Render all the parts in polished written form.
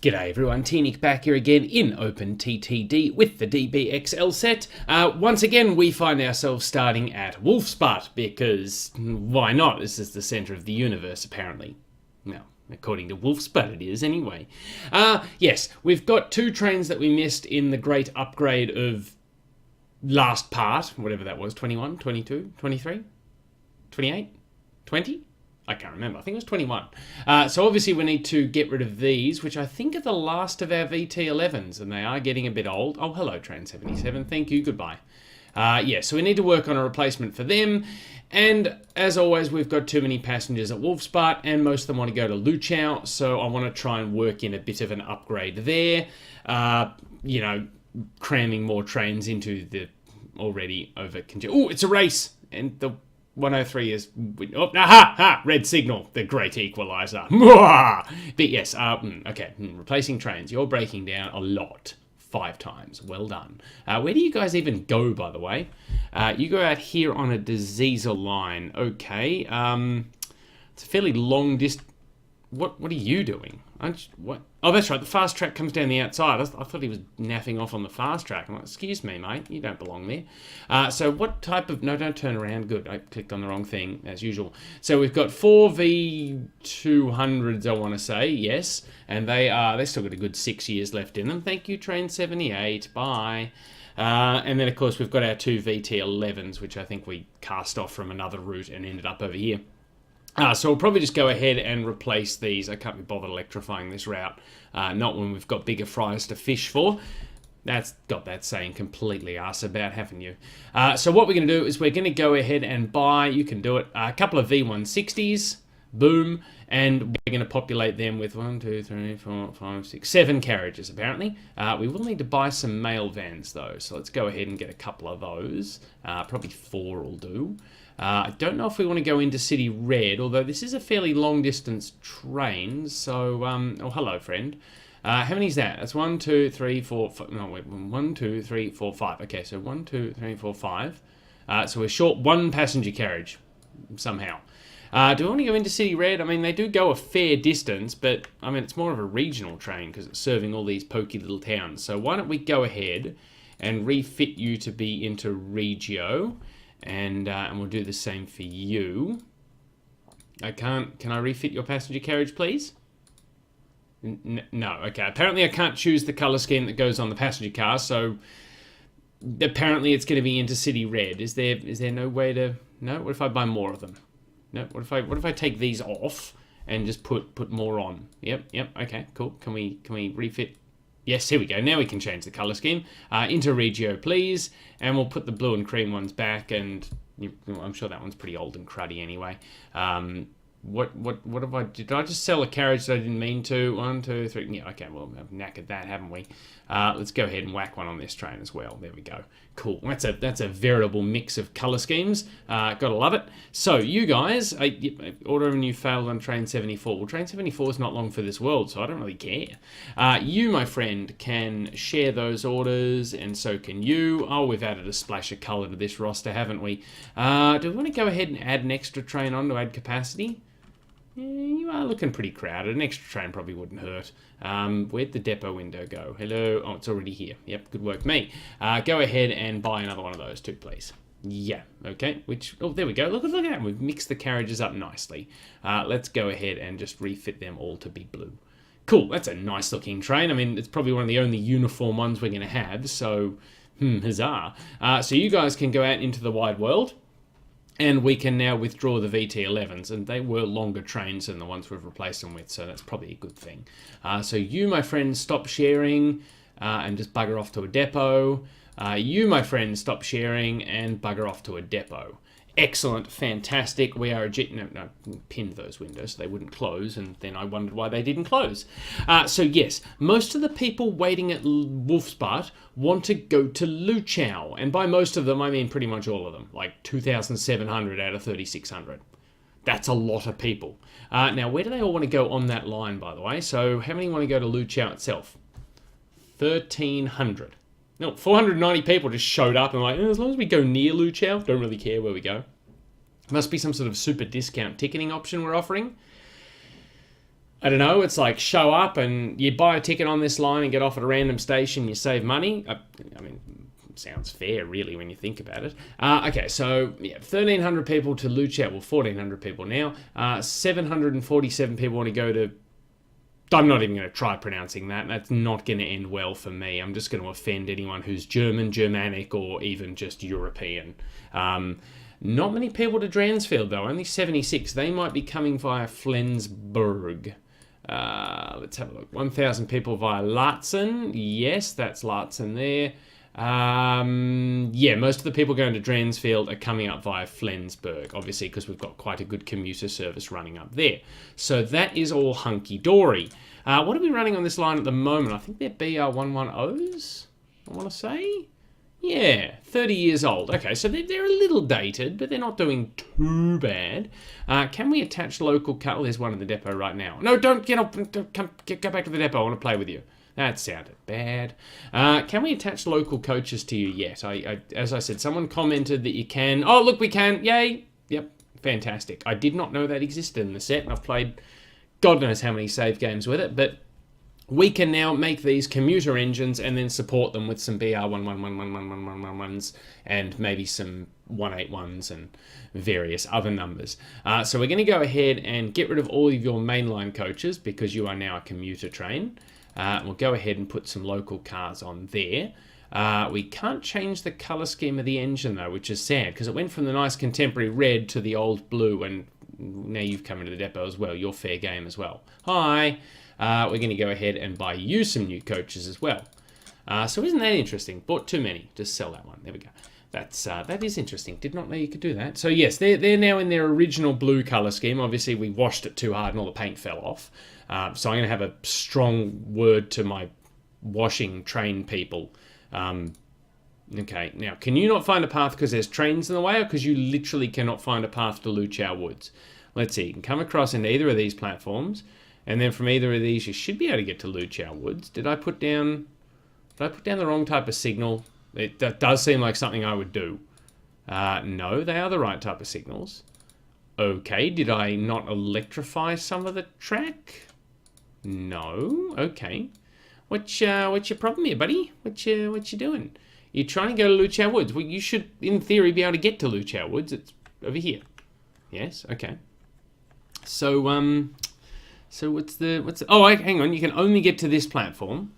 G'day everyone, T-Nick back here again in OpenTTD with the DBXL set. Once again, we find ourselves starting at Wolfspot because why not? This is the centre of the universe, apparently. Well, according to Wolfspot it is anyway. Yes, we've got two trains that we missed in the great upgrade of last part, whatever that was, 21, 22, 23, 28, 20? I can't remember. I think it was 21. So obviously we need to get rid of these, which I think are the last of our VT11s, and they are getting a bit old. Oh, hello, Train 77. Thank you. Goodbye. Yeah, so we need to work on a replacement for them. And as always, we've got too many passengers at Wolfspot, and most of them want to go to Luchau, so I want to try and work in a bit of an upgrade there. You know, cramming more trains into the already over-congested... Oh, it's a race! And the 103 is... Oh, aha! Red signal, the great equalizer. But yes, okay, replacing trains. You're breaking down a lot. 5 times. Well done. Where do you guys even go, by the way? You go out here on a diesel line. Okay. It's a fairly long distance. What are you doing? What? Oh, that's right. The fast track comes down the outside. I thought he was naffing off on the fast track. I'm like, excuse me, mate. You don't belong there. So what type of... No, don't turn around. Good. I clicked on the wrong thing, as usual. So we've got 4 V200s, I want to say. Yes. And they've still got a good 6 years left in them. Thank you, Train 78. Bye. And then, of course, we've got our 2 VT11s, which I think we cast off from another route and ended up over here. So we'll probably just go ahead and replace these. I can't be bothered electrifying this route. Not when we've got bigger fries to fish for. That's got that saying completely arse about, haven't you? So what we're going to do is we're going to go ahead and buy, you can do it, a couple of V160s. Boom. And we're going to populate them with 1, 2, 3, 4, 5, 6, 7 carriages, apparently. We will need to buy some mail vans, though. So let's go ahead and get a couple of those. Probably 4 will do. I don't know if we want to go into City Red, although this is a fairly long-distance train. So, oh, hello, friend. How many is that? That's 1, 2, 3, 4, 5. No, wait, 1, 2, 3, 4, 5. Okay, so 1, 2, 3, 4, 5. So we're short 1 passenger carriage, somehow. Do we want to go into City Red? I mean, they do go a fair distance, but, I mean, it's more of a regional train because it's serving all these pokey little towns. So why don't we go ahead and refit you to be into Regio, and we'll do the same for you. Can I refit your passenger carriage, please? No, okay. Apparently I can't choose the colour scheme that goes on the passenger car, so apparently it's going to be into City Red. Is there no way to... No? What if I buy more of them? No, what if I take these off and just put more on? Yep, okay, cool. Can we refit? Yes, here we go. Now we can change the colour scheme. Into Regio, please. And we'll put the blue and cream ones back, and I'm sure that one's pretty old and cruddy anyway. What have I... Did I just sell a carriage that I didn't mean to? 1, 2, 3... Yeah, okay, well, we've knackered that, haven't we? Let's go ahead and whack one on this train as well. There we go. Cool. That's a veritable mix of colour schemes. Gotta love it. So, you guys... order a new failed on Train 74. Well, Train 74 is not long for this world, so I don't really care. You, my friend, can share those orders, and so can you. Oh, we've added a splash of colour to this roster, haven't we? Do we want to go ahead and add an extra train on to add capacity? Yeah, you are looking pretty crowded. An extra train probably wouldn't hurt. Where'd the depot window go? Hello? Oh, it's already here. Yep, good work, me. Go ahead and buy another one of those too, please. Yeah, okay. Oh, there we go. Look at that. We've mixed the carriages up nicely. Let's go ahead and just refit them all to be blue. Cool, that's a nice looking train. I mean, it's probably one of the only uniform ones we're going to have, so huzzah. So you guys can go out into the wide world. And we can now withdraw the VT11s, and they were longer trains than the ones we've replaced them with, so that's probably a good thing. So you, my friend, stop sharing and just bugger off to a depot. You, my friend, stop sharing and bugger off to a depot. Excellent, fantastic. We are no, pinned those windows so they wouldn't close, and then I wondered why they didn't close. So yes, most of the people waiting at Wolfspot want to go to Luchau, and by most of them I mean pretty much all of them, like 2,700 out of 3,600. That's a lot of people. Now, where do they all want to go on that line, by the way? So how many want to go to Luchau itself? 1,300. No, 490 people just showed up and like, as long as we go near Luchau, don't really care where we go. Must be some sort of super discount ticketing option we're offering. I don't know, it's like show up and you buy a ticket on this line and get off at a random station, you save money. I mean, sounds fair, really, when you think about it. Okay, so yeah, 1,300 people to Luchow. Well, 1,400 people now. 747 people want to go to... I'm not even going to try pronouncing that. That's not going to end well for me. I'm just going to offend anyone who's German, Germanic, or even just European. Not many people to Dransfield, though. Only 76. They might be coming via Flensburg. Let's have a look. 1,000 people via Laatzen. Yes, that's Laatzen there. Yeah, most of the people going to Dransfield are coming up via Flensburg, obviously, because we've got quite a good commuter service running up there. So that is all hunky-dory. What are we running on this line at the moment? I think they're BR110s, I want to say. Yeah, 30 years old. Okay, so they're a little dated, but they're not doing too bad. Can we attach local... Oh, there's one in the depot right now. No, don't get up. Go back to the depot. I want to play with you. That sounded bad. Can we attach local coaches to you yet? As I said, someone commented that you can. Oh, look, we can. Yay. Yep, fantastic. I did not know that existed in the set, and I've played God knows how many save games with it, but we can now make these commuter engines and then support them with some BR11111111s and maybe some 181s and various other numbers. So we're going to go ahead and get rid of all of your mainline coaches because you are now a commuter train. We'll go ahead and put some local cars on there. We can't change the colour scheme of the engine though, which is sad because it went from the nice contemporary red to the old blue, and now you've come into the depot as well. You're fair game as well. Hi. We're going to go ahead and buy you some new coaches as well. So isn't that interesting? Bought too many. Just sell that one. There we go. That is interesting. Did not know you could do that. So yes, they're now in their original blue colour scheme. Obviously, we washed it too hard and all the paint fell off. So I'm going to have a strong word to my washing train people. Okay, now, can you not find a path because there's trains in the way, or because you literally cannot find a path to Luchow Woods? Let's see. You can come across into either of these platforms, and then from either of these, you should be able to get to Luchow Woods. Did I put down the wrong type of signal? That does seem like something I would do. No, they are the right type of signals. Okay, did I not electrify some of the track? No. Okay. What's your problem here, buddy? What you doing? You're trying to go to Luchow Woods. Well, you should, in theory, be able to get to Luchow Woods. It's over here. Yes. Okay. So what's the? Oh, hang on. You can only get to this platform,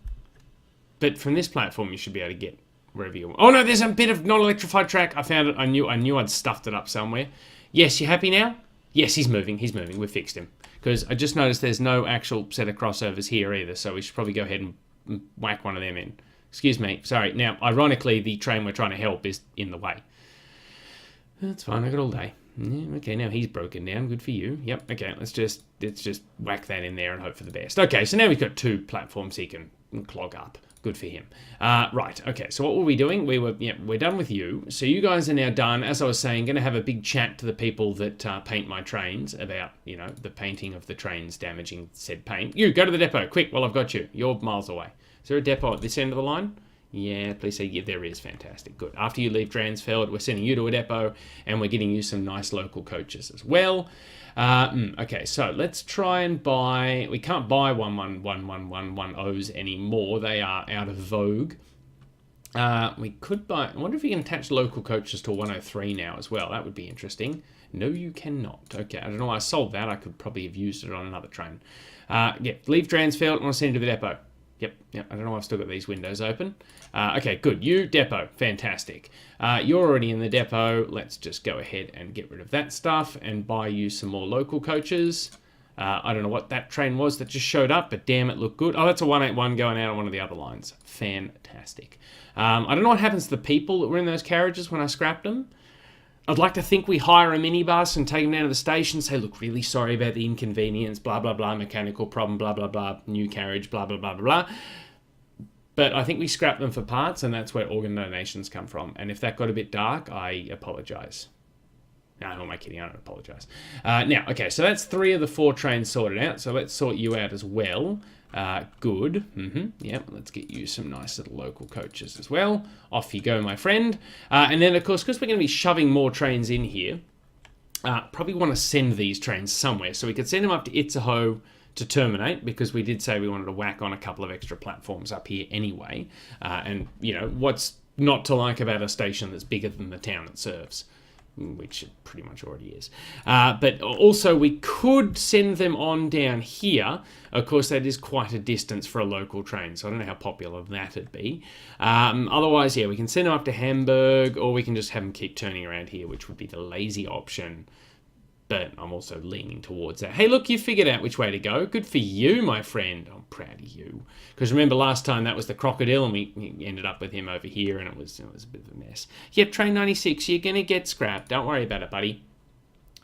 but from this platform, you should be able to get wherever you want. Oh no, there's a bit of non-electrified track. I found it. I knew I'd stuffed it up somewhere. Yes, you happy now? Yes, he's moving. He's moving. We fixed him. Because I just noticed there's no actual set of crossovers here either, so we should probably go ahead and whack one of them in. Excuse me. Sorry. Now, ironically, the train we're trying to help is in the way. That's fine. I got all day. Yeah, okay, now he's broken down. Good for you. Yep. Okay, let's just whack that in there and hope for the best. Okay, so now we've got two platforms he can clog up. Good for him. Right, okay, so what were we doing? We're done with you. So you guys are now done. As I was saying, going to have a big chat to the people that paint my trains about, the painting of the trains damaging said paint. You, go to the depot, quick, while I've got you. You're miles away. Is there a depot at this end of the line? Yeah, please say, yeah, there is. Fantastic. Good. After you leave Dransfeld, we're sending you to a depot, and we're getting you some nice local coaches as well. Okay, so let's try and buy... We can't buy 111110s anymore. They are out of vogue. We could buy... I wonder if you can attach local coaches to 103 now as well. That would be interesting. No, you cannot. Okay, I don't know why I sold that. I could probably have used it on another train. Yeah, leave Dransfeld, and I'll send you to the depot. Yep, I don't know why I've still got these windows open. Okay, good. You, depot. Fantastic. You're already in the depot. Let's just go ahead and get rid of that stuff and buy you some more local coaches. I don't know what that train was that just showed up, but damn, it looked good. Oh, that's a 181 going out on one of the other lines. Fantastic. I don't know what happens to the people that were in those carriages when I scrapped them. I'd like to think we hire a minibus and take them down to the station and say, look, really sorry about the inconvenience, blah, blah, blah, mechanical problem, blah, blah, blah, new carriage, blah, blah, blah, blah, blah. But I think we scrap them for parts, and that's where organ donations come from. And if that got a bit dark, I apologise. No, who am I kidding? I don't apologise. Now, okay, so that's 3 of the 4 trains sorted out. So let's sort you out as well. Good. Yep, let's get you some nice little local coaches as well. Off you go, my friend. And then, of course, because we're going to be shoving more trains in here, probably want to send these trains somewhere. So we could send them up to Itzehoe, to terminate, because we did say we wanted to whack on a couple of extra platforms up here anyway. And, you know, what's not to like about a station that's bigger than the town it serves? Which it pretty much already is. But also we could send them on down here. Of course, that is quite a distance for a local train, so I don't know how popular that'd be. Otherwise, yeah, we can send them up to Hamburg, or we can just have them keep turning around here, which would be the lazy option. But I'm also leaning towards that. Hey, look, you figured out which way to go. Good for you, my friend. I'm proud of you. Because remember last time that was the crocodile, and we ended up with him over here, and it was a bit of a mess. Yep, train 96, you're going to get scrapped. Don't worry about it, buddy.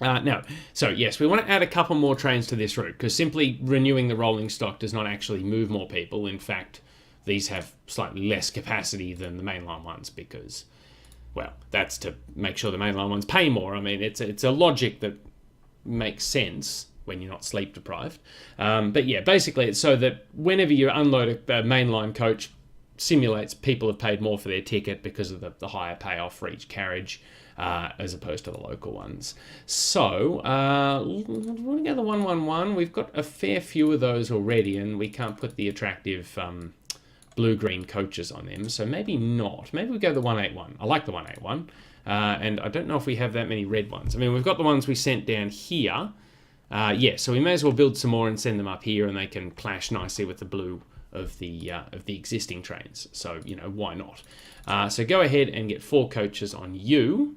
No. So, yes, we want to add a couple more trains to this route, because simply renewing the rolling stock does not actually move more people. In fact, these have slightly less capacity than the mainline ones, because, well, that's to make sure the mainline ones pay more. I mean, it's a logic that makes sense when you're not sleep deprived. But yeah, basically it's so that whenever you unload a mainline coach, simulates people have paid more for their ticket because of the higher payoff for each carriage, as opposed to the local ones. So, we want to go the 111. We've got a fair few of those already, and we can't put the attractive blue-green coaches on them, so maybe not. Maybe we go the 181. I like the 181. And I don't know if we have that many red ones. I mean, we've got the ones we sent down here. Yeah, so we may as well build some more and send them up here, and they can clash nicely with the blue of the existing trains. So, you know, why not? So go ahead and get 4 coaches on you.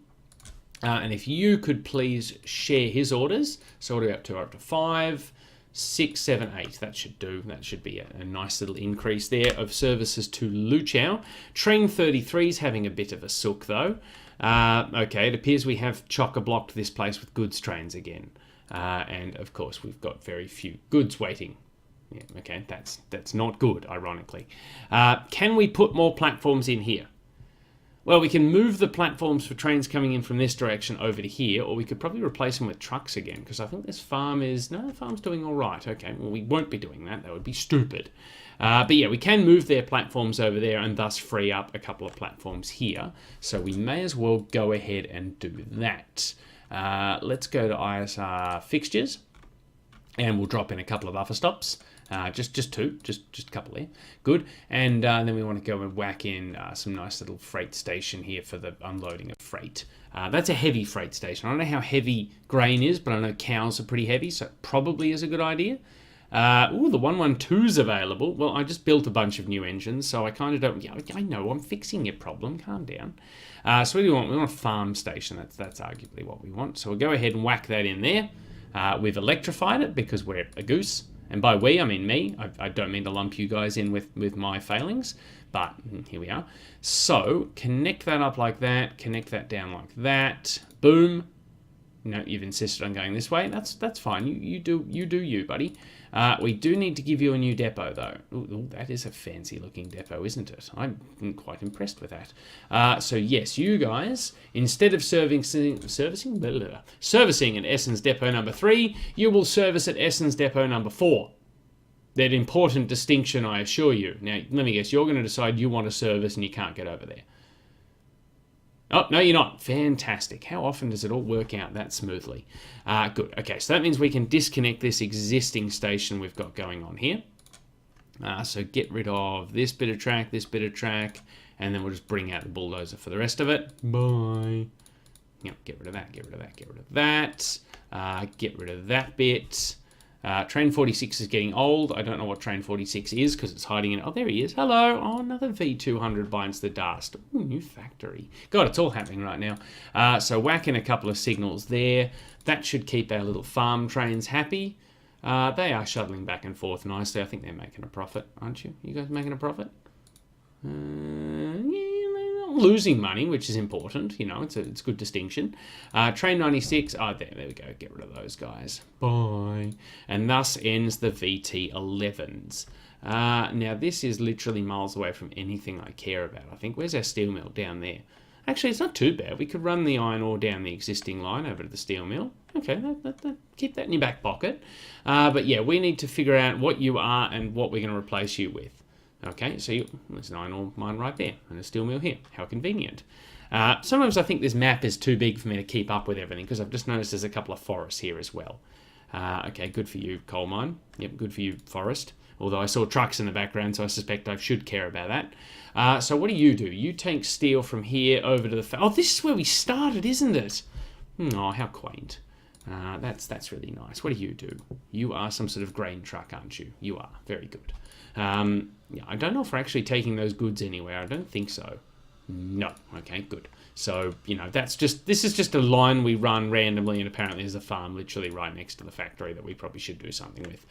And if you could please share his orders. So order up to 5, 6, 7, 8. That should do. That should be a nice little increase there of services to Luchau. Train 33 is having a bit of a sook, though. Okay, it appears we have chock-a-blocked this place with goods trains again. And, of course, we've got very few goods waiting. Yeah, okay, that's not good, ironically. Can we put more platforms in here? Well, we can move the platforms for trains coming in from this direction over to here, or we could probably replace them with trucks again, because I think this farm is... No, the farm's doing all right. Okay, well, we won't be doing that. That would be stupid. But yeah, we can move their platforms over there and thus free up a couple of platforms here. So we may as well go ahead and do that. Let's go to ISR fixtures, and we'll drop in a couple of buffer stops. Just 2, just a couple there. Good. And then we want to go and whack in some nice little freight station here for the unloading of freight. That's a heavy freight station. I don't know how heavy grain is, but I know cows are pretty heavy, so it probably is a good idea. Ooh, the 112's available. Well, I just built a bunch of new engines, so I kind of don't... Yeah, I know, I'm fixing your problem. Calm down. So what do we want? We want a farm station. That's arguably what we want. So we'll go ahead and whack that in there. We've electrified it because we're a goose. And by we, I mean me. I don't mean to lump you guys in with my failings, but here we are. So connect that up like that. Connect that down like that. Boom. No, you've insisted on going this way. That's fine. You do you, buddy. We do need to give you a new depot, though. Ooh, that is a fancy-looking depot, isn't it? I'm quite impressed with that. So yes, you guys, instead of servicing at Essen's depot number 3, you will service at Essen's depot number 4. That important distinction, I assure you. Now, let me guess. You're going to decide you want a service and you can't get over there. Oh, no, you're not. Fantastic. How often does it all work out that smoothly? Good. Okay, so that means we can disconnect this existing station we've got going on here. So get rid of this bit of track, and then we'll just bring out the bulldozer for the rest of it. Bye. Yep, get rid of that, get rid of that, get rid of that. Get rid of that bit. Train 46 is getting old. I don't know what train 46 is because it's hiding in... Oh, there he is. Hello. Oh, another V200 binds the dust. Ooh, new factory. God, it's all happening right now. So whack in a couple of signals there. That should keep our little farm trains happy. They are shuttling back and forth nicely. I think they're making a profit, aren't you? You guys making a profit? Yeah. Losing money, which is important, you know, it's a good distinction. Train 96, there we go, get rid of those guys. Bye. And thus ends the VT11s. Now, this is literally miles away from anything I care about, I think. Where's our steel mill? Down there. Actually, it's not too bad. We could run the iron ore down the existing line over to the steel mill. Okay, keep that in your back pocket. But yeah, we need to figure out what you are and what we're going to replace you with. Okay, so there's an iron ore mine right there and a steel mill here. How convenient. Sometimes I think this map is too big for me to keep up with everything because I've just noticed there's a couple of forests here as well. Okay, good for you, coal mine. Yep, good for you, forest. Although I saw trucks in the background, so I suspect I should care about that. So what do? You take steel from here over to the... Oh, this is where we started, isn't it? Oh, how quaint. That's really nice. What do? You are some sort of grain truck, aren't you? You are. Very good. Yeah, I don't know if we're actually taking those goods anywhere. I don't think so. No. Okay, good. So, this is just a line we run randomly, and apparently there's a farm literally right next to the factory that we probably should do something with.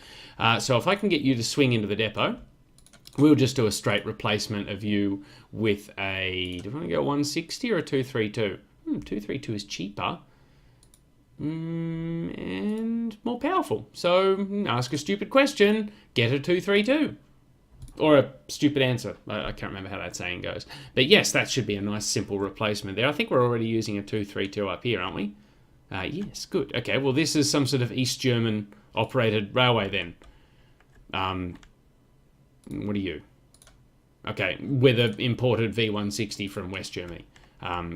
So if I can get you to swing into the depot, we'll just do a straight replacement of you with a... Do you want to go 160 or a 232? 232 is cheaper. And more powerful. So ask a stupid question, get a 232. Or a stupid answer. I can't remember how that saying goes. But yes, that should be a nice simple replacement there. I think we're already using a 232 up here, aren't we? Yes, good. Okay, well this is some sort of East German operated railway then. What are you? Okay, with an imported V160 from West Germany.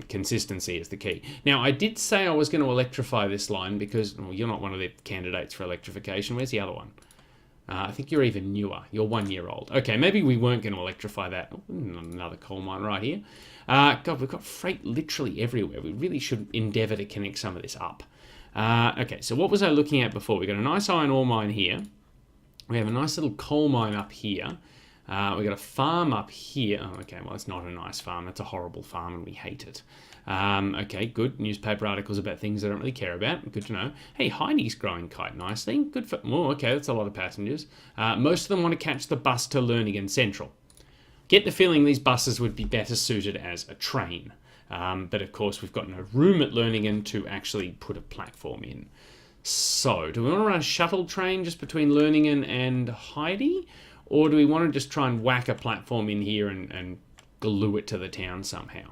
Consistency is the key. Now, I did say I was going to electrify this line because you're not one of the candidates for electrification. Where's the other one? I think you're even newer. You're 1 year old. Okay, maybe we weren't going to electrify that. Another coal mine right here. God, we've got freight literally everywhere. We really should endeavour to connect some of this up. Okay, so what was I looking at before? We've got a nice iron ore mine here. We have a nice little coal mine up here. We've got a farm up here. Oh, okay, well, it's not a nice farm. That's a horrible farm, and we hate it. Okay, good. Newspaper articles about things I don't really care about. Good to know. Hey, Heide's growing quite nicely. Good for... Oh, okay, that's a lot of passengers. Most of them want to catch the bus to Learningen Central. Get the feeling these buses would be better suited as a train. But, of course, we've got no room at Learningen to actually put a platform in. So, do we want to run a shuttle train just between Learningen and Heide? Or do we want to just try and whack a platform in here and glue it to the town somehow?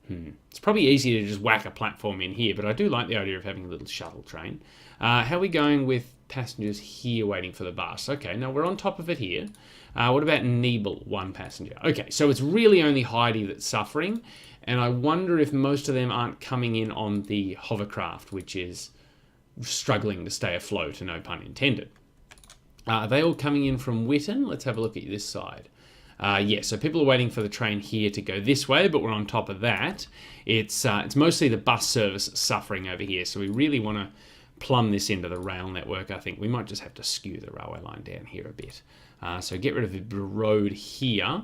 It's probably easier to just whack a platform in here, but I do like the idea of having a little shuttle train. How are we going with passengers here waiting for the bus? Okay, now we're on top of it here. What about Nebel, 1 passenger? Okay, so it's really only Heide that's suffering, and I wonder if most of them aren't coming in on the hovercraft, which is struggling to stay afloat, no pun intended. Are they all coming in from Witten? Let's have a look at this side. Yes, so people are waiting for the train here to go this way, but we're on top of that. It's mostly the bus service suffering over here, so we really want to plumb this into the rail network. I think we might just have to skew the railway line down here a bit. So get rid of the road here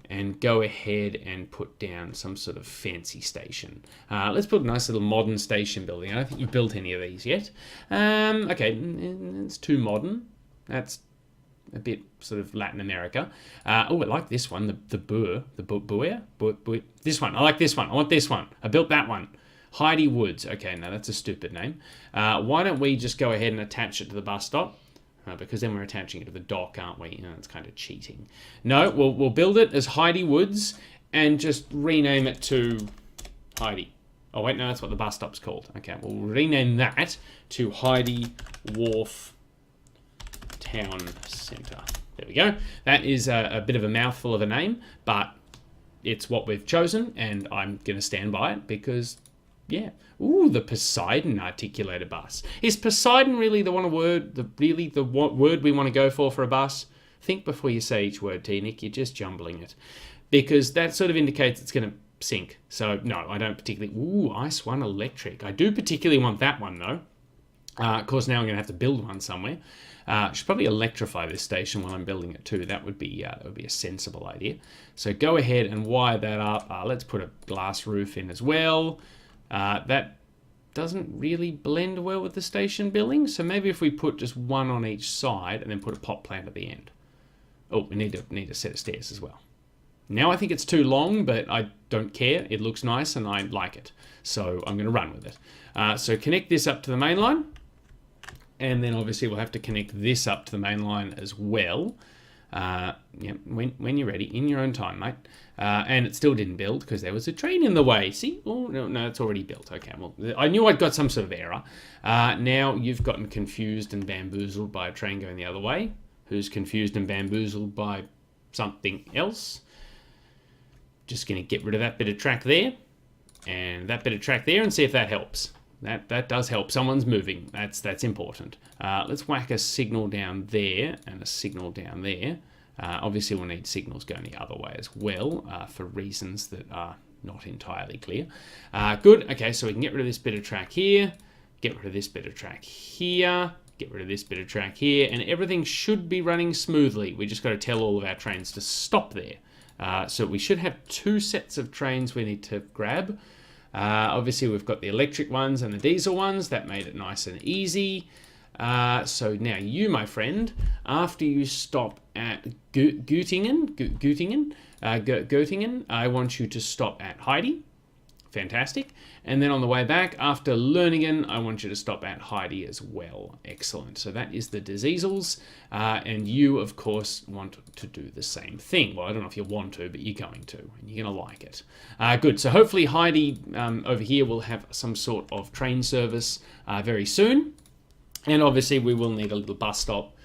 and go ahead and put down some sort of fancy station. Let's put a nice little modern station building. I don't think you've built any of these yet. Okay, it's too modern. That's a bit sort of Latin America. Oh, I like this one, the Boer. This one, I like this one. I want this one. I built that one. Heide Woods. Okay, no, that's a stupid name. Why don't we just go ahead and attach it to the bus stop? Because then we're attaching it to the dock, aren't we? It's kind of cheating. No, we'll build it as Heide Woods and just rename it to Heide. Oh, wait, no, that's what the bus stop's called. Okay, we'll rename that to Heide Wharf Town Centre. There we go. That is a bit of a mouthful of a name, but it's what we've chosen, and I'm going to stand by it because, yeah. Ooh, the Poseidon articulator bus. Is Poseidon really the word we want to go for a bus? Think before you say each word, T-Nick. You're just jumbling it. Because that sort of indicates it's going to sink. So, no, I don't particularly... Ooh, Ice One Electric. I do particularly want that one, though. Of course, now I'm going to have to build one somewhere. I should probably electrify this station while I'm building it too. That would be a sensible idea. So go ahead and wire that up. Let's put a glass roof in as well. That doesn't really blend well with the station building. So maybe if we put just one on each side and then put a pot plant at the end. Oh, we need a set of stairs as well. Now I think it's too long, but I don't care. It looks nice and I like it. So I'm going to run with it. So connect this up to the main line. And then obviously we'll have to connect this up to the main line as well. Yeah, when you're ready, in your own time, mate. And it still didn't build because there was a train in the way. See? Oh, no, it's already built. Okay, well, I knew I'd got some sort of error. Now you've gotten confused and bamboozled by a train going the other way. Who's confused and bamboozled by something else? Just going to get rid of that bit of track there. And that bit of track there and see if that helps. That does help. Someone's moving. That's important. Let's whack a signal down there and a signal down there. Obviously, we'll need signals going the other way as well for reasons that are not entirely clear. Good. Okay, so we can get rid of this bit of track here, get rid of this bit of track here, get rid of this bit of track here, and everything should be running smoothly. We just got to tell all of our trains to stop there. So we should have 2 sets of trains we need to grab. Obviously, we've got the electric ones and the diesel ones. That made it nice and easy. So now you, my friend, after you stop at Göttingen, I want you to stop at Heide. Fantastic. And then on the way back, after Learningen, I want you to stop at Heide as well. Excellent. So that is the diesels. And you, of course, want to do the same thing. Well, I don't know if you want to, but you're going to. And you're going to like it. Good. So hopefully Heide over here will have some sort of train service very soon. And obviously we will need a little bus stop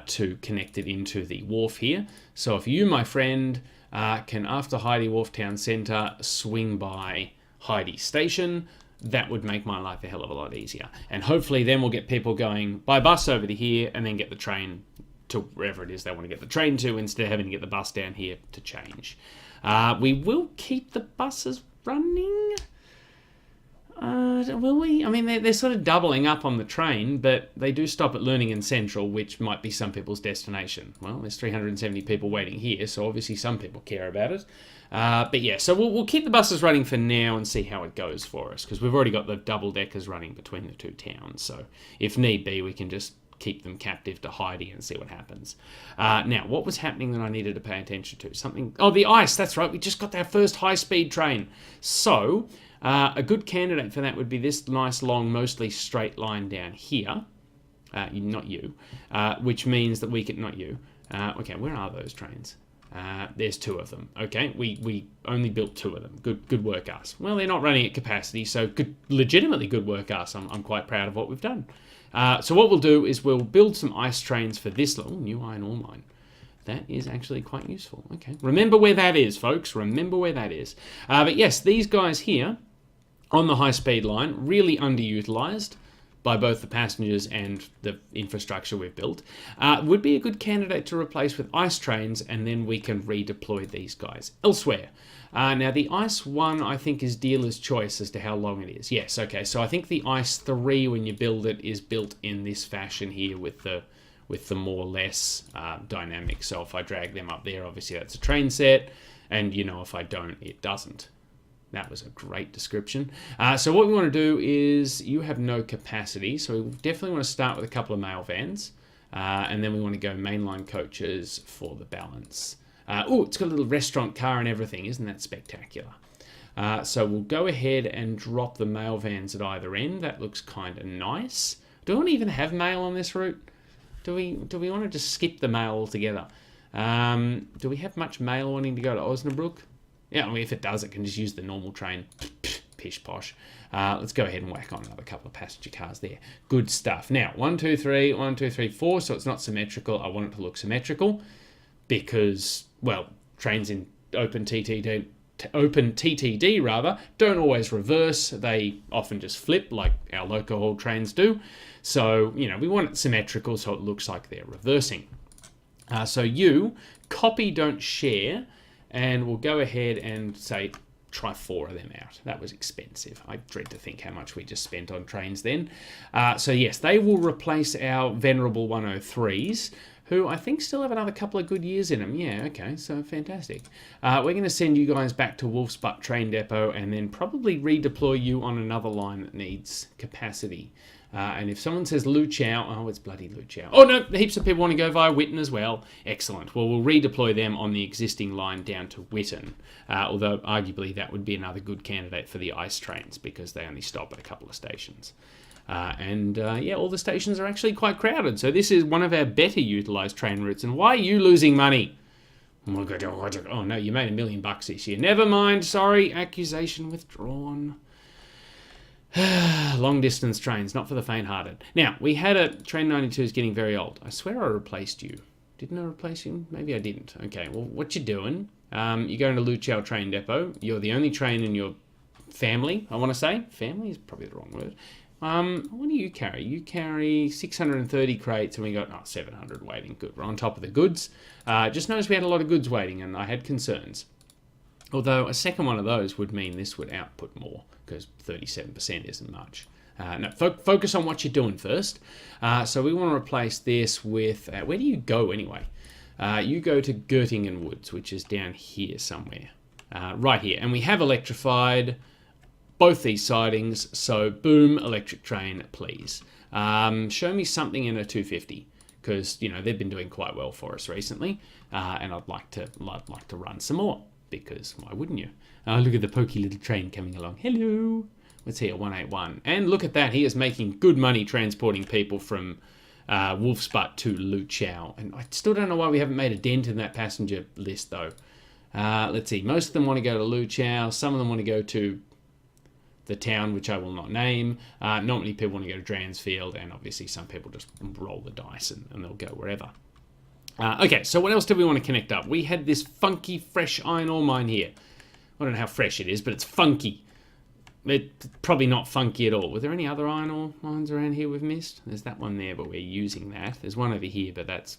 to connect it into the wharf here. So if you, my friend, can, after Heide Wharf Town Centre, swing by Heide Station, that would make my life a hell of a lot easier. And hopefully then we'll get people going by bus over to here and then get the train to wherever it is they want to get the train to, instead of having to get the bus down here to change. We will keep the buses running. Will we? I mean, they're sort of doubling up on the train, but they do stop at Learningen Central, which might be some people's destination. Well, there's 370 people waiting here, so obviously some people care about it. But yeah, so we'll keep the buses running for now and see how it goes for us, because we've already got the double-deckers running between the 2 towns. So if need be, we can just keep them captive to Heide and see what happens. Now, what was happening that I needed to pay attention to? Something... Oh, the ice, that's right. We just got our first high-speed train. So... a good candidate for that would be this nice, long, mostly straight line down here. Not you. Which means that we can... Not you. Okay, where are those trains? There's 2 of them. Okay, we only built 2 of them. Good work, us. Well, they're not running at capacity, so legitimately good work, us. I'm quite proud of what we've done. So what we'll do is we'll build some ice trains for this little new iron ore mine. That is actually quite useful. Okay, remember where that is, folks. Remember where that is. But yes, these guys here... on the high-speed line, really underutilised by both the passengers and the infrastructure we've built, would be a good candidate to replace with ice trains, and then we can redeploy these guys elsewhere. Now, the ice one, I think, is dealer's choice as to how long it is. Yes, okay, so I think the ice 3, when you build it, is built in this fashion here with the more or less dynamic. So if I drag them up there, obviously that's a train set, and, you know, if I don't, it doesn't. That was a great description. So what we want to do is, you have no capacity, so we definitely want to start with a couple of mail vans, and then we want to go mainline coaches for the balance. Oh, it's got a little restaurant car and everything. Isn't that spectacular? So we'll go ahead and drop the mail vans at either end. That looks kind of nice. Do we want to even have mail on this route? Do we want to just skip the mail altogether? Do we have much mail wanting to go to Osnabrück? Yeah, I mean, if it does, it can just use the normal train. Pish posh. Let's go ahead and whack on another couple of passenger cars there. Good stuff. Now, 1, 2, 3, 1, 2, 3, 4. So it's not symmetrical. I want it to look symmetrical because, well, trains in open TTD don't always reverse. They often just flip like our loco haul trains do. So, you know, we want it symmetrical so it looks like they're reversing. So you copy, don't share. And we'll go ahead and say, try 4 of them out. That was expensive. I dread to think how much we just spent on trains then. So yes, they will replace our venerable 103s, who I think still have another couple of good years in them. Yeah, okay, so fantastic. We're going to send you guys back to Wolf's Butt train depot and then probably redeploy you on another line that needs capacity. And if someone says Luchau, oh, it's bloody Luchau. Oh, no, heaps of people want to go via Witten as well. Excellent. Well, we'll redeploy them on the existing line down to Witten, although arguably that would be another good candidate for the ice trains because they only stop at a couple of stations. Yeah, all the stations are actually quite crowded, so this is one of our better utilised train routes. And why are you losing money? Oh, my God. Oh, no, you made $1 million this year. Never mind, sorry, accusation withdrawn. Long distance trains, not for the faint-hearted. Now, we had a train 92 is getting very old. I swear I replaced you. Didn't I replace you? Maybe I didn't. Okay, well, what you doing? You're going to Luchau train depot. You're the only train in your family, I want to say. Family is probably the wrong word. What do you carry? You carry 630 crates, and we got 700 waiting. Good. We're on top of the goods. Just noticed we had a lot of goods waiting, and I had concerns. Although a second one of those would mean this would output more, because 37% isn't much. No, focus on what you're doing first. So we want to replace this with... where do you go anyway? You go to Girtingen Woods, which is down here somewhere. Right here. And we have electrified both these sidings, so boom, electric train, please. Show me something in a 250, because they've been doing quite well for us recently, and I'd like to run some more, because why wouldn't you? Oh, look at the pokey little train coming along. Hello. Let's see, a 181, and look at that. He is making good money transporting people from Wolfsput to Luchao, and I still don't know why we haven't made a dent in that passenger list though. Let's see. Most of them want to go to Luchao. Some of them want to go to the town, which I will not name. Not many people want to go to Dransfield, and obviously some people just roll the dice and they'll go wherever. Okay, so what else did we want to connect up? We had this funky, fresh iron ore mine here. I don't know how fresh it is, but it's funky. It's probably not funky at all. Were there any other iron ore mines around here we've missed? There's that one there, but we're using that. There's one over here, but that's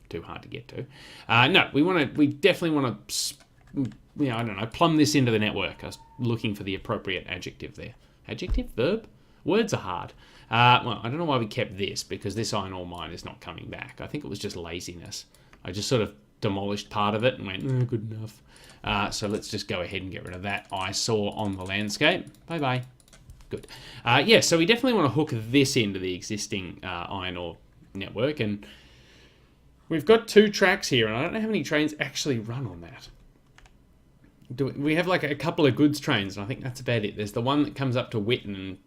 too hard to get to. No, we definitely want to... I don't know, plumb this into the network. I was looking for the appropriate adjective there. Adjective? Verb? Words are hard. Well, I don't know why we kept this, because this iron ore mine is not coming back. I think it was just laziness. I just sort of demolished part of it and went, good enough. So let's just go ahead and get rid of that eyesore on the landscape. Bye-bye. Good. Yeah, so we definitely want to hook this into the existing iron ore network, and we've got 2 tracks here, and I don't know how many trains actually run on that. We have like a couple of goods trains, and I think that's about it. There's the one that comes up to Witten, and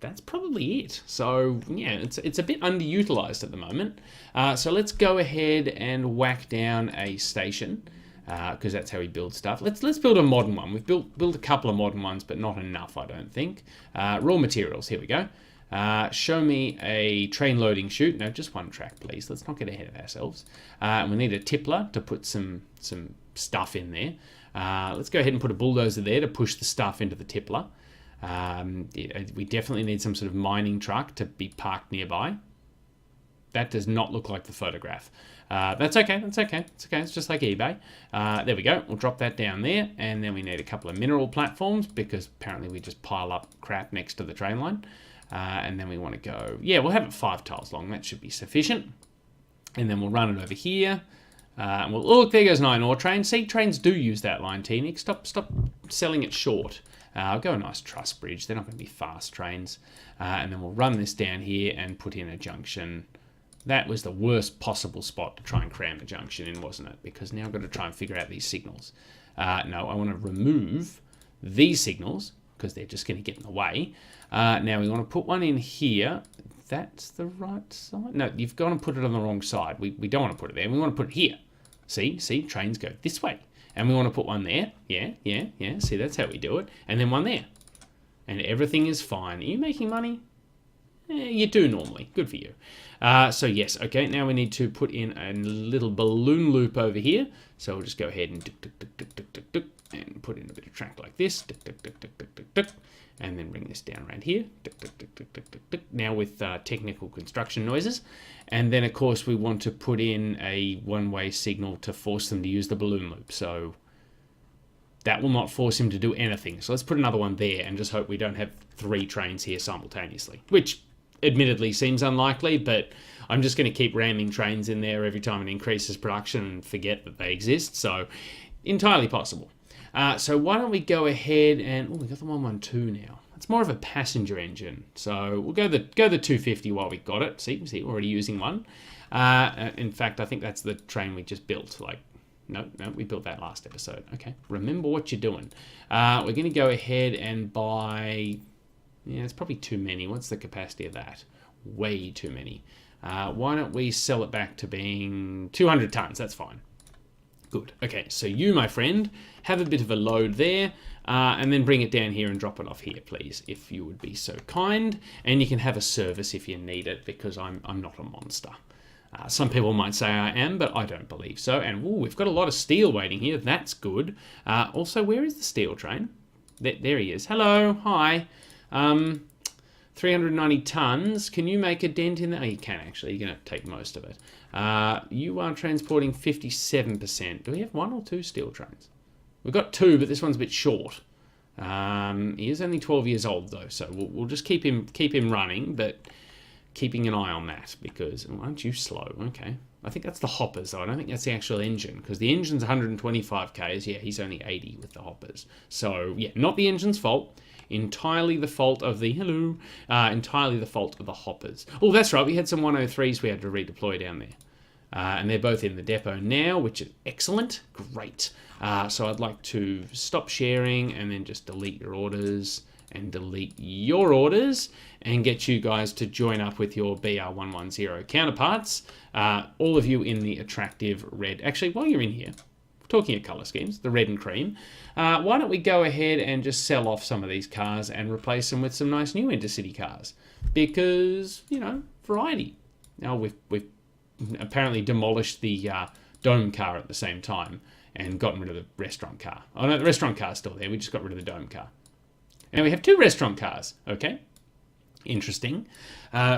that's probably it. So yeah, it's a bit underutilized at the moment. So let's go ahead and whack down a station, because that's how we build stuff. Let's build a modern one. We've built a couple of modern ones, but not enough, I don't think. Raw materials. Here we go. Show me a train loading chute. No, just one track, please. Let's not get ahead of ourselves. We need a tippler to put some stuff in there. Let's go ahead and put a bulldozer there to push the stuff into the tippler. We definitely need some sort of mining truck to be parked nearby. That does not look like the photograph. That's okay. It's okay. It's just like eBay. There we go. We'll drop that down there. And then we need a couple of mineral platforms, because apparently we just pile up crap next to the train line. And then we want to go... Yeah, we'll have it 5 tiles long. That should be sufficient. And then we'll run it over here. And we'll... Oh, look, there goes an iron ore train. See, trains do use that line, T-Nick. Stop selling it short. I'll go a nice truss bridge. They're not going to be fast trains. And then we'll run this down here and put in a junction. That was the worst possible spot to try and cram a junction in, wasn't it? Because now I've got to try and figure out these signals. No, I want to remove these signals, because they're just going to get in the way. Now we want to put one in here. That's the right side? No, you've got to put it on the wrong side. We don't want to put it there. We want to put it here. See, trains go this way. And we want to put one there. Yeah. See, that's how we do it. And then one there. And everything is fine. Are you making money? You do normally. Good for you. So yes, okay, now we need to put in a little balloon loop over here. So we'll just go ahead and and put in a bit of track like this. And then bring this down around here. Now with technical construction noises. And then, of course, we want to put in a one-way signal to force them to use the balloon loop. So that will not force him to do anything. So let's put another one there and just hope we don't have 3 trains here simultaneously, which admittedly seems unlikely, but I'm just going to keep ramming trains in there every time it increases production and forget that they exist. So entirely possible. So why don't we go ahead and... Oh, we got the 112 now. It's more of a passenger engine. So we'll go the 250 while we got it. See, we're already using one. In fact, I think that's the train we just built. No, we built that last episode. Okay, remember what you're doing. We're going to go ahead and buy... Yeah, it's probably too many. What's the capacity of that? Way too many. Why don't we sell it back to being 200 tons? That's fine. Good. Okay, so you, my friend, have a bit of a load there, and then bring it down here and drop it off here, please, if you would be so kind. And you can have a service if you need it, because I'm not a monster. Some people might say I am, but I don't believe so. And ooh, we've got a lot of steel waiting here. That's good. Also, where is the steel train? There he is. Hello, hi. 390 tons. Can you make a dent in that? Oh, you can actually. You're going to take most of it. You are transporting 57%. Do we have 1 or 2 steel trains? We've got 2, but this one's a bit short. He is only 12 years old though, so we'll just keep him running, but keeping an eye on that because aren't you slow? Okay, I think that's the hoppers though. I don't think that's the actual engine because the engine's 125 k's. Yeah, he's only 80 with the hoppers. So yeah, not the engine's fault. Entirely the fault of the entirely the fault of the hoppers. Oh, that's right. We had some 103s we had to redeploy down there. And they're both in the depot now, which is excellent. Great. So I'd like to stop sharing and then just delete your orders and delete your orders and get you guys to join up with your BR110 counterparts. All of you in the attractive red. Actually, while you're in here, talking of colour schemes, the red and cream, why don't we go ahead and just sell off some of these cars and replace them with some nice new intercity cars? Because, you know, variety. Now, we've apparently demolished the dome car at the same time and gotten rid of the restaurant car. Oh no, the restaurant car's still there. We just got rid of the dome car. And we have 2 restaurant cars. Okay, interesting.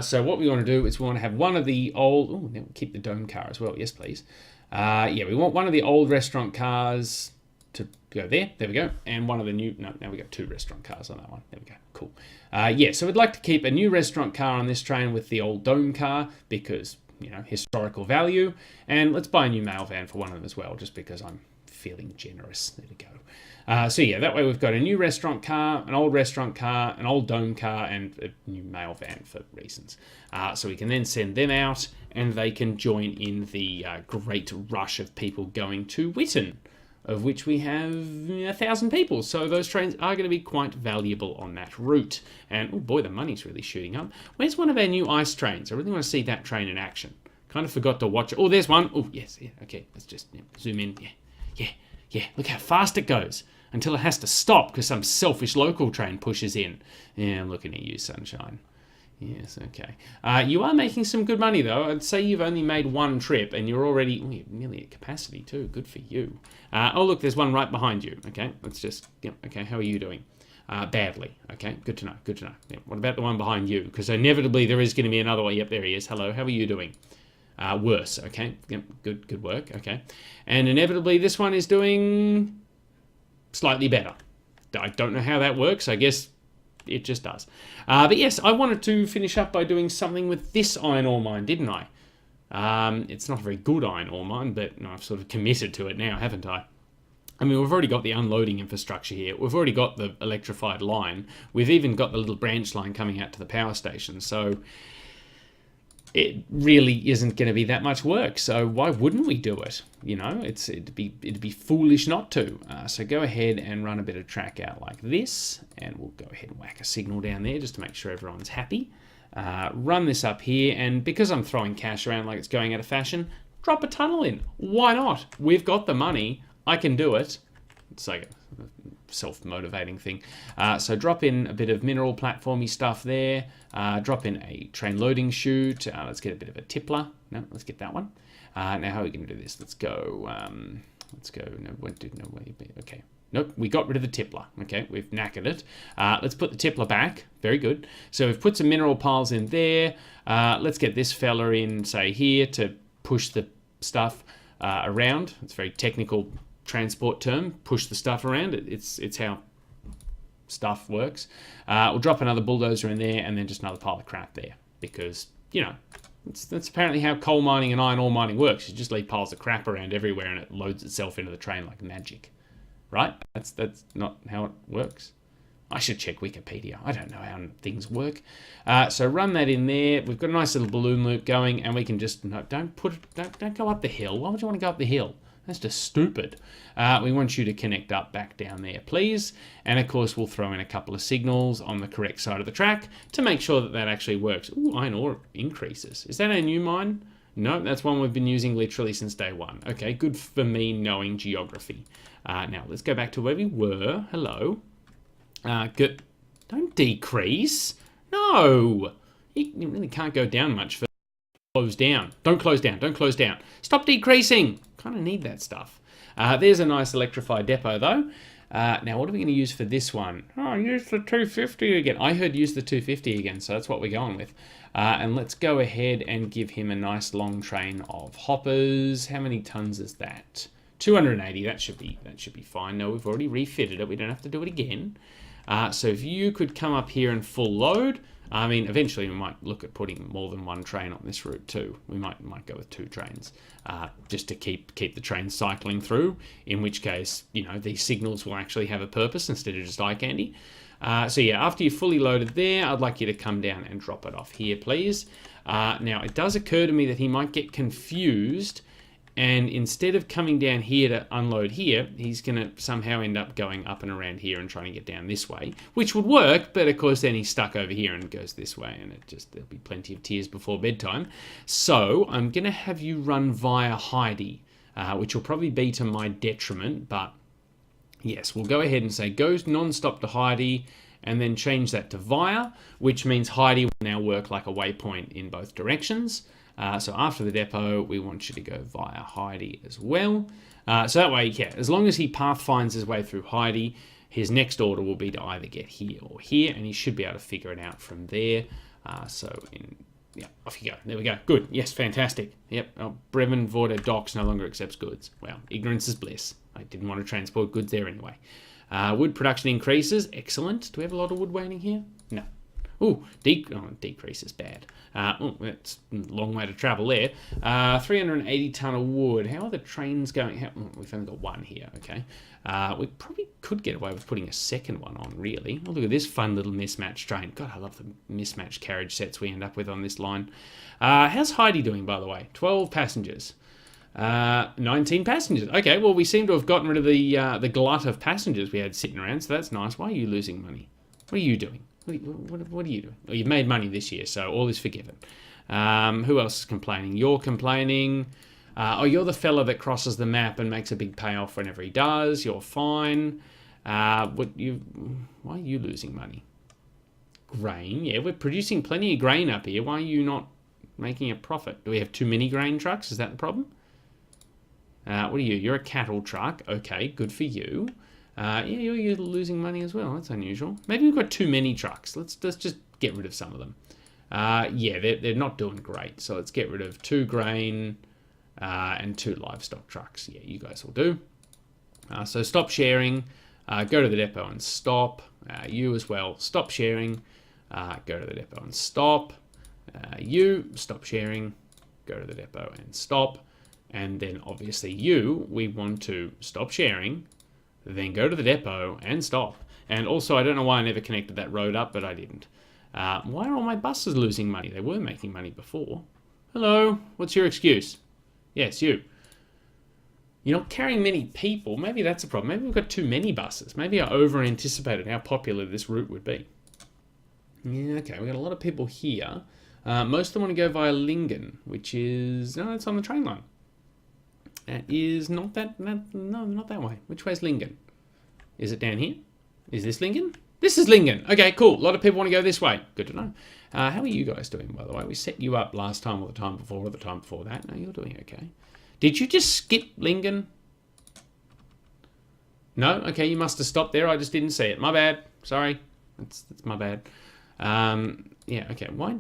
So what we want to do is we want to have one of the old... Oh, we'll keep the dome car as well. Yes, please. Yeah, we want one of the old restaurant cars to go there. There we go. And one of the new... No, now we got 2 restaurant cars on that one. There we go. Cool. Yeah, so we'd like to keep a new restaurant car on this train with the old dome car because... you know, historical value, and let's buy a new mail van for one of them as well, just because I'm feeling generous. There we go. So yeah, that way we've got a new restaurant car, an old restaurant car, an old dome car, and a new mail van for reasons. So we can then send them out, and they can join in the great rush of people going to Witten, of which we have 1,000 people. So those trains are going to be quite valuable on that route. And oh boy, the money's really shooting up. Where's one of our new ice trains? I really want to see that train in action. Kind of forgot to watch it. Oh, there's one. Oh, yes. Yeah, okay, let's just zoom in. Yeah. Look how fast it goes until it has to stop because some selfish local train pushes in. Yeah, I'm looking at you, sunshine. Yes, okay. You are making some good money, though. I'd say you've only made 1 trip, and you're already nearly at capacity, too. Good for you. Oh, look, there's one right behind you. Okay, let's just... Yep, okay, how are you doing? Badly. Okay, good to know. Yep, what about the one behind you? Because inevitably there is going to be another one. Yep, there he is. Hello, how are you doing? Worse. Okay, yep, good work. Okay. And inevitably this one is doing slightly better. I don't know how that works. I guess... it just does. But yes, I wanted to finish up by doing something with this iron ore mine, didn't I? It's not a very good iron ore mine, but no, I've sort of committed to it now, haven't I? I mean, we've already got the unloading infrastructure here. We've already got the electrified line. We've even got the little branch line coming out to the power station. So it really isn't going to be that much work. So why wouldn't we do it? You know, it'd be foolish not to. So go ahead and run a bit of track out like this, and we'll go ahead and whack a signal down there just to make sure everyone's happy. Run this up here, and because I'm throwing cash around like it's going out of fashion, drop a tunnel in. Why not? We've got the money. I can do it. It's like a self-motivating thing. So drop in a bit of mineral platformy stuff there. Drop in a train loading chute. Let's get a bit of a tippler. No, let's get that one. Now how are we going to do this? Let's go. Okay. Nope, we got rid of the tippler. Okay, we've knackered it. Let's put the tippler back. Very good. So we've put some mineral piles in there. Let's get this fella in, say, here to push the stuff around. It's a very technical transport term. Push the stuff around. It's how stuff works. We'll drop another bulldozer in there and then just another pile of crap there because, you know, that's apparently how coal mining and iron ore mining works. You just leave piles of crap around everywhere and it loads itself into the train like magic. Right? That's not how it works. I should check Wikipedia. I don't know how things work. So run that in there. We've got a nice little balloon loop going, and we can just don't go up the hill. Why would you want to go up the hill? That's just stupid. We want you to connect up back down there, please. And of course, we'll throw in a couple of signals on the correct side of the track to make sure that actually works. Ooh, iron ore increases. Is that a new mine? No, that's one we've been using literally since day one. Okay, good for me knowing geography. Now, let's go back to where we were. Hello. Good. Don't decrease. No. You really can't go down much for close down. Don't close down. Don't close down. Stop decreasing. Kind of need that stuff. There's a nice electrified depot, though. Now, what are we going to use for this one? Oh, use the 250 again. I heard use the 250 again, so that's what we're going with. And let's go ahead and give him a nice long train of hoppers. How many tons is that? 280. That should be fine. No, we've already refitted it. We don't have to do it again. So if you could come up here and full load. I mean, eventually we might look at putting more than one train on this route too. We might go with 2 trains, just to keep the trains cycling through. In which case, you know, these signals will actually have a purpose instead of just eye candy. So yeah, after you're fully loaded there, I'd like you to come down and drop it off here, please. Now, it does occur to me that he might get confused, and instead of coming down here to unload here, he's going to somehow end up going up and around here and trying to get down this way, which would work, but of course then he's stuck over here and goes this way, and there'll be plenty of tears before bedtime. So I'm going to have you run via Heide, which will probably be to my detriment, but yes, we'll go ahead and say go non-stop to Heide, and then change that to via, which means Heide will now work like a waypoint in both directions. So after the depot, we want you to go via Heide as well. So that way, yeah, as long as he path finds his way through Heide, his next order will be to either get here or here, and he should be able to figure it out from there. Yeah, off you go. There we go. Good. Yes, fantastic. Yep. Oh, Brevin Vorder Docks no longer accepts goods. Well, ignorance is bliss. I didn't want to transport goods there anyway. Wood production increases. Excellent. Do we have a lot of wood waiting here? No. Ooh, decrease is bad. It's a long way to travel there. 380 ton of wood. How are the trains going? We've only got one here, okay. We probably could get away with putting a second one on, really. Oh, look at this fun little mismatched train. God, I love the mismatched carriage sets we end up with on this line. How's Heide doing, by the way? 12 passengers. 19 passengers. Okay, well, we seem to have gotten rid of the glut of passengers we had sitting around, so that's nice. Why are you losing money? What are you doing? What are you doing? Well, you've made money this year, so all is forgiven. Who else is complaining? You're complaining. Oh, you're the fella that crosses the map and makes a big payoff whenever he does. You're fine. Why are you losing money? Grain. Yeah, we're producing plenty of grain up here. Why are you not making a profit? Do we have too many grain trucks? Is that the problem? What are you? You're a cattle truck. Okay, good for you. Yeah, you're losing money as well. That's unusual. Maybe we've got too many trucks. Let's just get rid of some of them. Yeah, they're not doing great. So let's get rid of 2 grain and 2 livestock trucks. Yeah, you guys will do. So stop sharing. Go to the depot and stop. You as well. Stop sharing. Go to the depot and stop. You stop sharing. Go to the depot and stop. And then obviously we want to stop sharing. Then go to the depot and stop. And also, I don't know why I never connected that road up, but I didn't. Why are all my buses losing money? They were making money before. Hello, what's your excuse? Yes, you. You're not carrying many people. Maybe that's a problem. Maybe we've got too many buses. Maybe I over-anticipated how popular this route would be. Yeah, okay, we've got a lot of people here. Most of them want to go via Lingen, which is... No, it's on the train line. Is not that... No, not that way. Which way's Lingen? Is it down here? Is this Lingen? This is Lingen. Okay, cool. A lot of people want to go this way. Good to know. How are you guys doing, by the way? We set you up last time or the time before that. No, you're doing okay. Did you just skip Lingen? No? Okay, you must have stopped there. I just didn't see it. My bad. Sorry. That's my bad. Yeah, okay. Why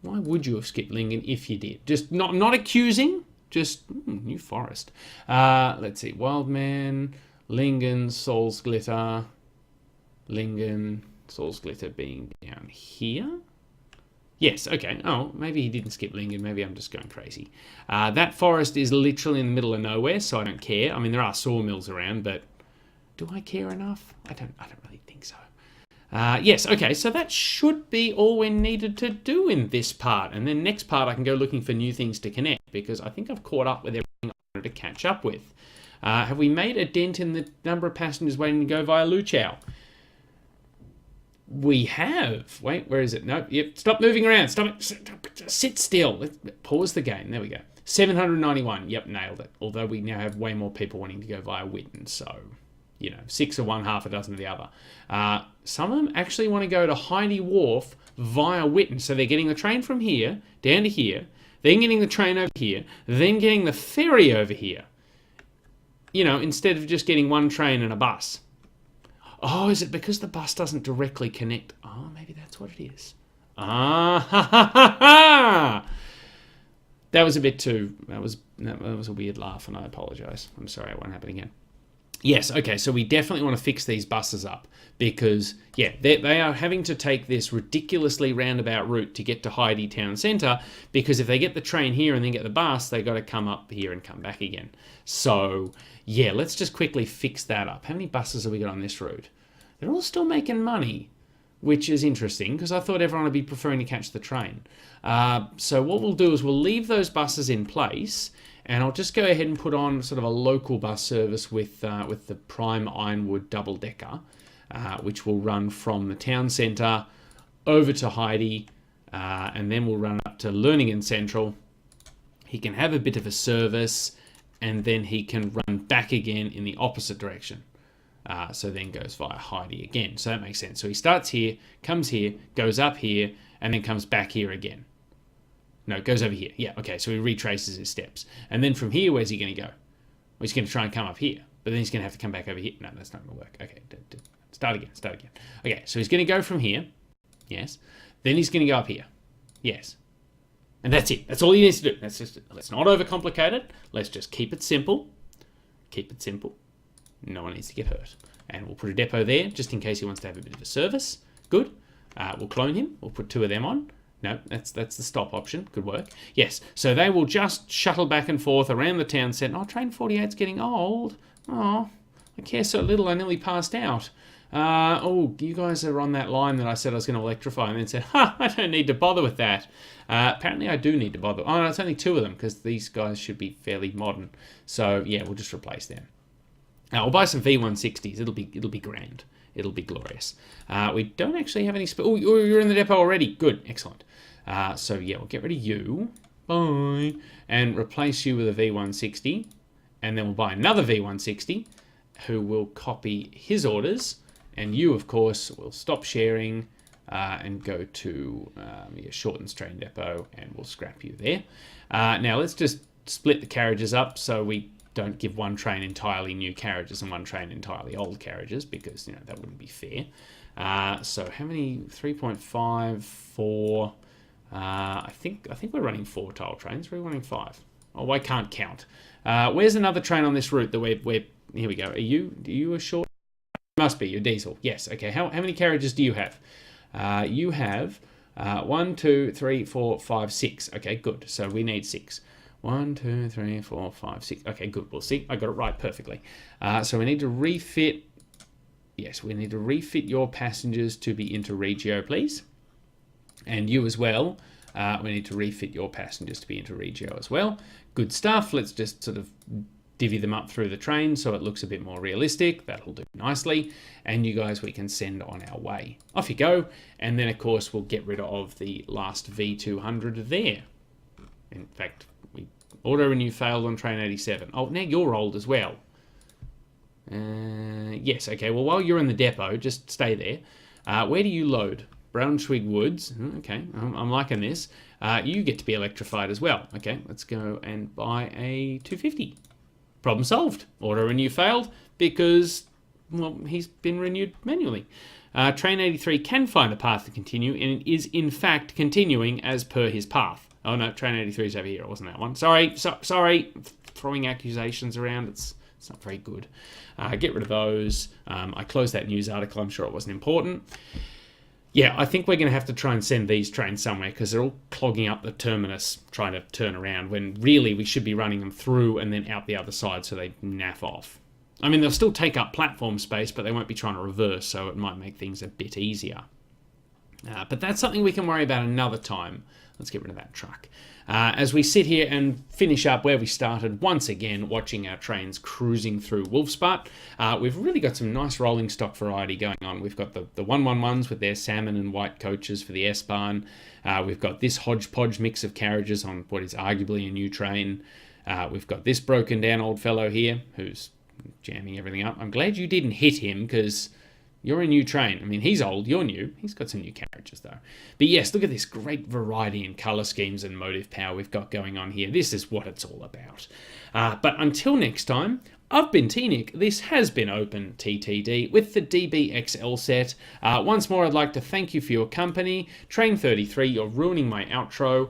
would you have skipped Lingen if you did? Just not accusing. Just New Forest. Let's see. Wildman, Lingen, Soul's Glitter, Lingen, Soul's Glitter being down here. Yes, okay. Oh, maybe he didn't skip Lingen. Maybe I'm just going crazy. That forest is literally in the middle of nowhere, so I don't care. I mean, there are sawmills around, but do I care enough? I don't really think so. Yes, okay, so that should be all we needed to do in this part. And then next part, I can go looking for new things to connect, because I think I've caught up with everything I wanted to catch up with. Have we made a dent in the number of passengers waiting to go via Luchow? We have. Wait, where is it? No, yep, stop moving around. Stop it. Sit still. Let's pause the game. There we go. 791. Yep, nailed it. Although we now have way more people wanting to go via Witten, so... 6 of one, half a dozen of the other. Some of them actually want to go to Heide Wharf via Witten. So they're getting the train from here down to here, then getting the train over here, then getting the ferry over here. Instead of just getting one train and a bus. Oh, is it because the bus doesn't directly connect? Oh, maybe that's what it is. Ah, ha, ha, ha, ha. That was a bit too... That was a weird laugh, and I apologise. I'm sorry, it won't happen again. Yes, okay, so we definitely want to fix these buses up because, yeah, they are having to take this ridiculously roundabout route to get to Heide town centre, because if they get the train here and then get the bus, they got to come up here and come back again. So, yeah, let's just quickly fix that up. How many buses have we got on this route? They're all still making money, which is interesting because I thought everyone would be preferring to catch the train. So what we'll do is we'll leave those buses in place, and I'll just go ahead and put on sort of a local bus service with the Prime Ironwood double-decker, which will run from the town centre over to Heide, and then we'll run up to Learningen Central. He can have a bit of a service, and then he can run back again in the opposite direction. So then goes via Heide again. So that makes sense. So he starts here, comes here, goes up here, and then comes back here again. No, it goes over here. Yeah, okay, so he retraces his steps. And then from here, where's he going to go? Well, he's going to try and come up here, but then he's going to have to come back over here. No, that's not going to work. Okay, start again. Okay, so he's going to go from here. Yes. Then he's going to go up here. Yes. And that's it. That's all he needs to do. Let's not overcomplicate it. Let's just keep it simple. Keep it simple. No one needs to get hurt. And we'll put a depot there, just in case he wants to have a bit of a service. Good. We'll clone him. We'll put 2 of them on. No, that's the stop option. Good work. Yes, so they will just shuttle back and forth around the town centre. Oh, train 48's getting old. Oh, I care so little, I nearly passed out. You guys are on that line that I said I was going to electrify, and then said, I don't need to bother with that. Apparently I do need to bother. Oh, no, it's only 2 of them, because these guys should be fairly modern. So, yeah, we'll just replace them. We'll buy some V160s. It'll be grand. It'll be glorious. We don't actually have any... Oh, you're in the depot already. Good. Excellent. So, yeah, we'll get rid of you. Bye. And replace you with a V160. And then we'll buy another V160 who will copy his orders. And you, of course, will stop sharing and go to Shorten's train depot, and we'll scrap you there. Now, let's just split the carriages up so we don't give one train entirely new carriages and one train entirely old carriages, because that wouldn't be fair. So how many? 3.5, 4. I think we're running 4 tile trains. We're running 5. Oh, I can't count. Where's another train on this route that we're here we go. Are you a short? Must be. You're diesel. Yes. Okay. How many carriages do you have? You have 1, 2, 3, 4, 5, 6. Okay, good. So we need 6. 1, 2, 3, 4, 5, 6. Okay, good. We'll see. I got it right perfectly. So we need to refit. Yes, we need to refit your passengers to be interregio, please. And you as well. We need to refit your passengers to be interregio as well. Good stuff. Let's just sort of divvy them up through the train so it looks a bit more realistic. That'll do nicely. And you guys, we can send on our way. Off you go. And then, of course, we'll get rid of the last V200 there. In fact, we auto renew failed on train 87. Oh, now you're old as well. Yes, okay. Well, while you're in the depot, just stay there. Where do you load? Braunschweig Woods. Okay, I'm liking this. You get to be electrified as well. Okay, let's go and buy a 250. Problem solved. Auto renew failed because, well, he's been renewed manually. Train 83 can find a path to continue, and it is in fact continuing as per his path. Oh no, train 83 is over here. It wasn't that one. Sorry. Throwing accusations around. It's not very good. Get rid of those. I closed that news article. I'm sure it wasn't important. Yeah, I think we're going to have to try and send these trains somewhere because they're all clogging up the terminus trying to turn around when really we should be running them through and then out the other side so they naff off. I mean, they'll still take up platform space, but they won't be trying to reverse, so it might make things a bit easier. But that's something we can worry about another time. Let's get rid of that truck. As we sit here and finish up where we started, once again, watching our trains cruising through Wolfsput. We've really got some nice rolling stock variety going on. We've got the 111s with their salmon and white coaches for the S-Bahn. We've got this hodgepodge mix of carriages on what is arguably a new train. We've got this broken down old fellow here who's jamming everything up. I'm glad you didn't hit him because you're a new train. I mean, he's old, you're new. He's got some new carriages, though. But yes, look at this great variety in colour schemes and motive power we've got going on here. This is what it's all about. But until next time, I've been T-Nick. This has been Open TTD with the DBXL set. Once more, I'd like to thank you for your company. Train 33, you're ruining my outro.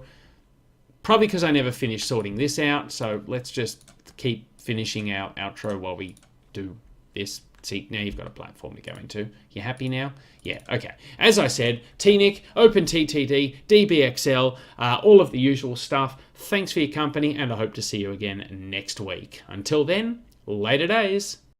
Probably because I never finished sorting this out, so let's just keep finishing our outro while we do this. See, now you've got a platform to go into. You happy now? Yeah, okay. As I said, T-Nick, Open TTD, DBXL, all of the usual stuff. Thanks for your company, and I hope to see you again next week. Until then, later days.